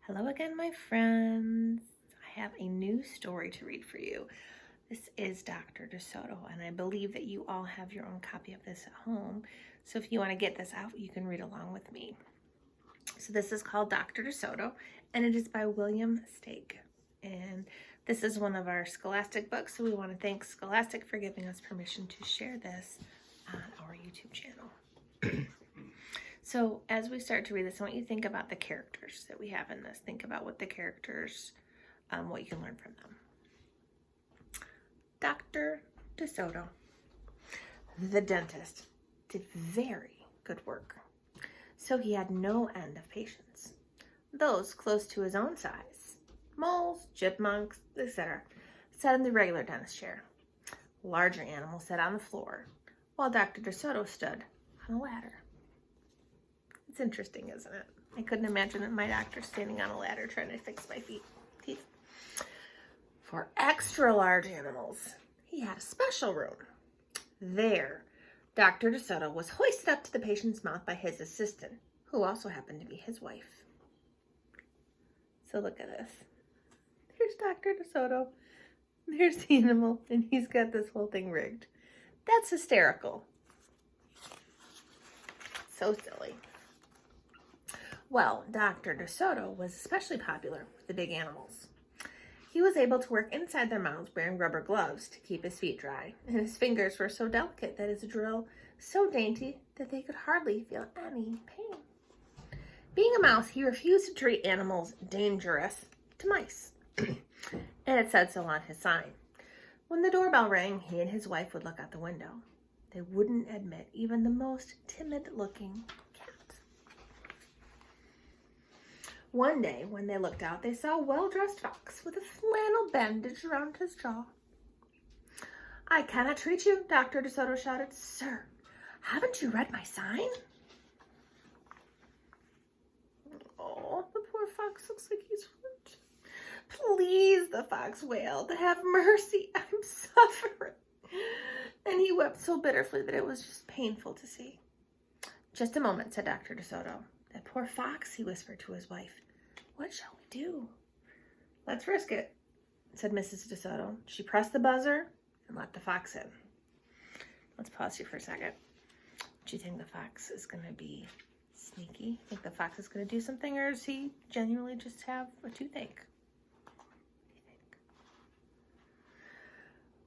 Hello again, my friends. I have a new story to read for you. This is Dr. DeSoto, and I believe that you all have your own copy of this at home. So if you want to get this out, you can read along with me. So this is called Dr. DeSoto, and it is by William Steig. And this is one of our Scholastic books, so we want to thank Scholastic for giving us permission to share this on our YouTube channel. So as we start to read this, I want you to think about the characters that we have in this. Think about what the characters, what you can learn from them. Dr. DeSoto, the dentist, did very good work. So he had no end of patients. Those close to his own size, moles, chipmunks, etc., sat in the regular dentist chair. Larger animals sat on the floor, while Dr. DeSoto stood on a ladder. It's interesting, isn't it? I couldn't imagine my doctor standing on a ladder trying to fix my teeth. For extra large animals, he had a special room. There, Dr. DeSoto was hoisted up to the patient's mouth by his assistant, who also happened to be his wife. So look at this. There's Dr. DeSoto. There's the animal, and he's got this whole thing rigged. That's hysterical. So silly. Well, Dr. DeSoto was especially popular with the big animals. He was able to work inside their mouths wearing rubber gloves to keep his feet dry, and his fingers were so delicate that his drill so dainty that they could hardly feel any pain. Being a mouse, he refused to treat animals dangerous to mice, and it said so on his sign. When the doorbell rang, he and his wife would look out the window. They wouldn't admit even the most timid-looking cat. One day, when they looked out, they saw a well-dressed fox with a flannel bandage around his jaw. "I cannot treat you," Dr. DeSoto shouted. "Sir, haven't you read my sign?" Oh, the poor fox looks like he's hurt. "Please," the fox wailed, "have mercy. I'm suffering." And he wept so bitterly that it was just painful to see. "Just a moment," said Dr. DeSoto. "That poor fox," he whispered to his wife. "What shall we do?" "Let's risk it," said Mrs. DeSoto. She pressed the buzzer and let the fox in. Let's pause here for a second. Do you think the fox is going to be sneaky? Think the fox is going to do something, or does he genuinely just have a toothache? What do you think?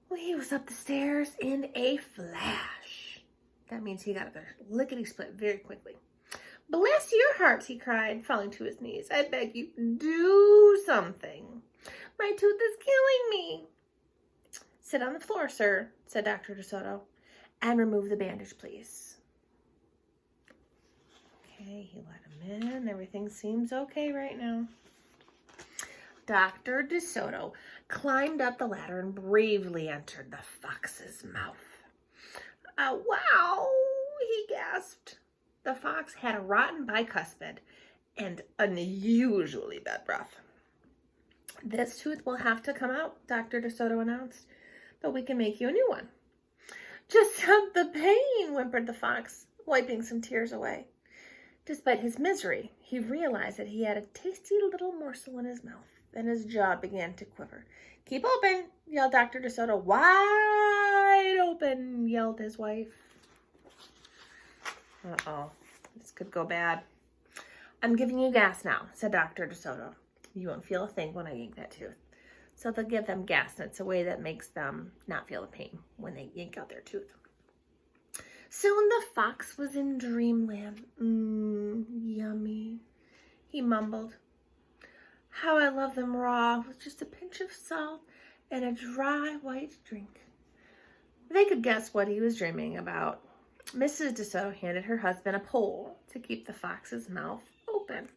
Well, he was up the stairs in a flash. That means he got up there lickety-split very quickly. "Bless your hearts," he cried, falling to his knees. "I beg you, do something. My tooth is killing me." "Sit on the floor, sir," said Dr. DeSoto, "and remove the bandage, please." Okay, he let him in. Everything seems okay right now. Dr. DeSoto climbed up the ladder and bravely entered the fox's mouth. "Wow," he gasped. The fox had a rotten bicuspid and unusually bad breath. "This tooth will have to come out," Dr. DeSoto announced, "but we can make you a new one." "Just stop the pain," whimpered the fox, wiping some tears away. Despite his misery, he realized that he had a tasty little morsel in his mouth, and his jaw began to quiver. "Keep open," yelled Dr. DeSoto. "Wide open," yelled his wife. Uh-oh, this could go bad. "I'm giving you gas now," said Dr. DeSoto. "You won't feel a thing when I yank that tooth." So they'll give them gas, and it's a way that makes them not feel the pain when they yank out their tooth. Soon the fox was in dreamland. Yummy," he mumbled. "How I love them raw, with just a pinch of salt and a dry white drink." They could guess what he was dreaming about. Mrs. DeSoto handed her husband a pole to keep the fox's mouth open.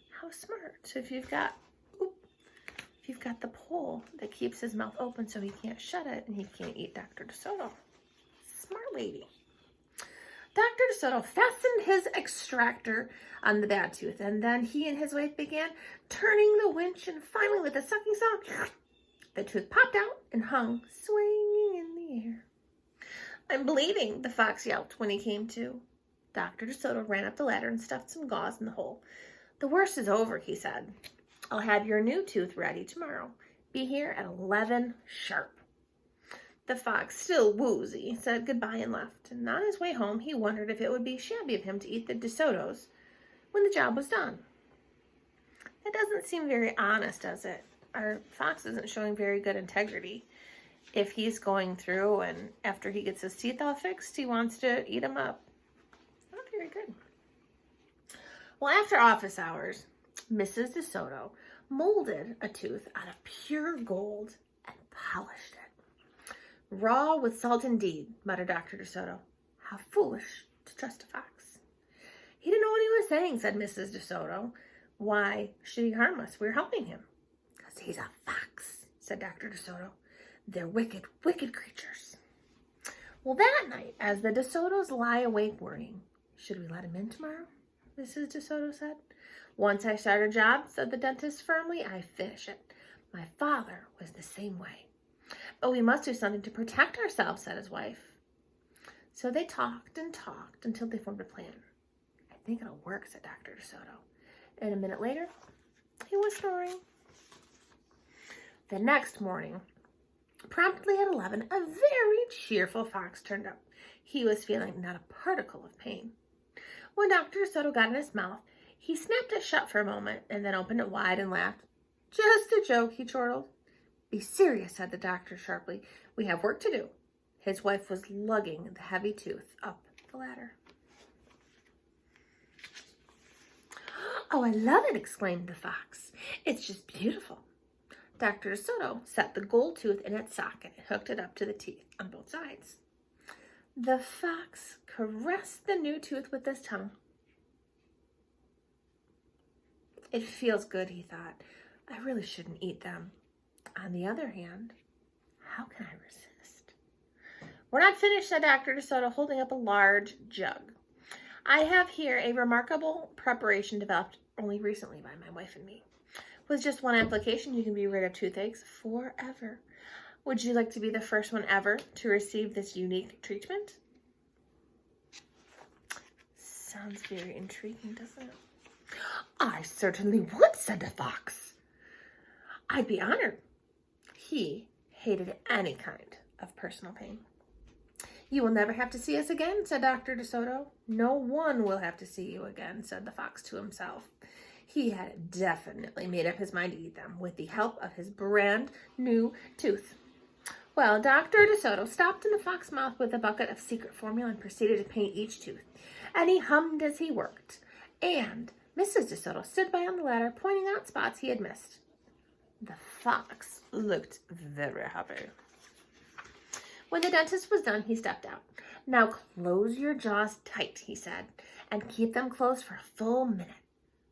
How smart. So if you've got the pole that keeps his mouth open so he can't shut it and he can't eat Dr. DeSoto. Smart lady. Dr. DeSoto fastened his extractor on the bad tooth, and then he and his wife began turning the winch, and finally, with a sucking sound, the tooth popped out and hung swinging in the air. "I'm bleeding," the fox yelped when he came to. Dr. DeSoto ran up the ladder and stuffed some gauze in the hole. "The worst is over," he said. I'll have your new tooth ready tomorrow. Be here at 11 sharp. The fox, still woozy, said goodbye and left. And on his way home, he wondered if it would be shabby of him to eat the DeSotos when the job was done. That doesn't seem very honest, does it? Our fox isn't showing very good integrity. If he's going through and after he gets his teeth all fixed, he wants to eat them up. Not very good. Well, after office hours, Mrs. DeSoto molded a tooth out of pure gold and polished it. Raw with salt indeed, muttered Dr. DeSoto. How foolish to trust a fox. He didn't know what he was saying, said Mrs. DeSoto. Why should he harm us? We're helping him. Because he's a fox, said Dr. DeSoto. They're wicked, wicked creatures. Well, that night, as the DeSotos lie awake worrying, should we let him in tomorrow? Mrs. DeSoto said. Once I start a job, said the dentist firmly, I finish it. My father was the same way. But we must do something to protect ourselves, said his wife. So they talked and talked until they formed a plan. I think it'll work, said Dr. DeSoto. And a minute later, he was snoring. The next morning, promptly at 11, a very cheerful fox turned up. He was feeling not a particle of pain. When Dr. DeSoto got in his mouth, he snapped it shut for a moment and then opened it wide and laughed. Just a joke, he chortled. Be serious, said the doctor sharply. We have work to do. His wife was lugging the heavy tooth up the ladder. Oh, I love it, exclaimed the fox. It's just beautiful. Dr. DeSoto set the gold tooth in its socket and hooked it up to the teeth on both sides. The fox caressed the new tooth with his tongue. It feels good, he thought. I really shouldn't eat them. On the other hand, how can I resist? We're not finished, said Dr. DeSoto, holding up a large jug. I have here a remarkable preparation developed only recently by my wife and me. With just one application, you can be rid of toothaches forever. Would you like to be the first one ever to receive this unique treatment? Sounds very intriguing, doesn't it? I certainly would, said the fox. I'd be honored. He hated any kind of personal pain. You will never have to see us again, said Dr. DeSoto. No one will have to see you again, said the fox to himself. He had definitely made up his mind to eat them with the help of his brand new tooth. Well, Dr. DeSoto stopped in the fox's mouth with a bucket of secret formula and proceeded to paint each tooth. And he hummed as he worked. And Mrs. DeSoto stood by on the ladder, pointing out spots he had missed. The fox looked very happy. When the dentist was done, he stepped out. Now close your jaws tight, he said, and keep them closed for a full minute.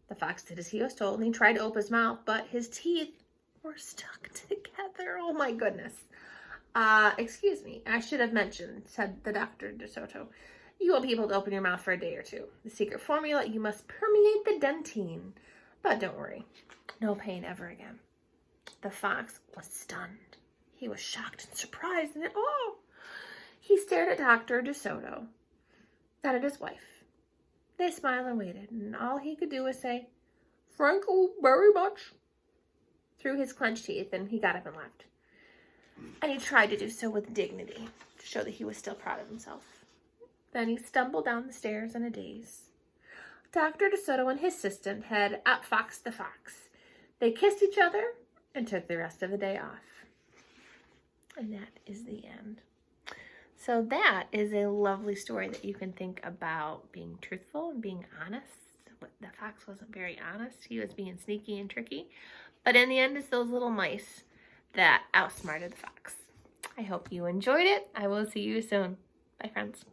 The fox did as he was told, and he tried to open his mouth, but his teeth were stuck together. Oh, my goodness. Excuse me, I should have mentioned, said the Dr. DeSoto. You won't be able to open your mouth for a day or two. The secret formula, you must permeate the dentine. But don't worry, no pain ever again. The fox was stunned. He was shocked and surprised, and he stared at Dr. DeSoto, then at his wife. They smiled and waited, and all he could do was say, "Thank you very much," through his clenched teeth, and he got up and left. And he tried to do so with dignity, to show that he was still proud of himself. Then he stumbled down the stairs in a daze. Dr. DeSoto and his assistant had outfoxed the fox. They kissed each other and took the rest of the day off. And that is the end. So that is a lovely story that you can think about being truthful and being honest. The fox wasn't very honest. He was being sneaky and tricky. But in the end, it's those little mice that outsmarted the fox. I hope you enjoyed it. I will see you soon. Bye, friends.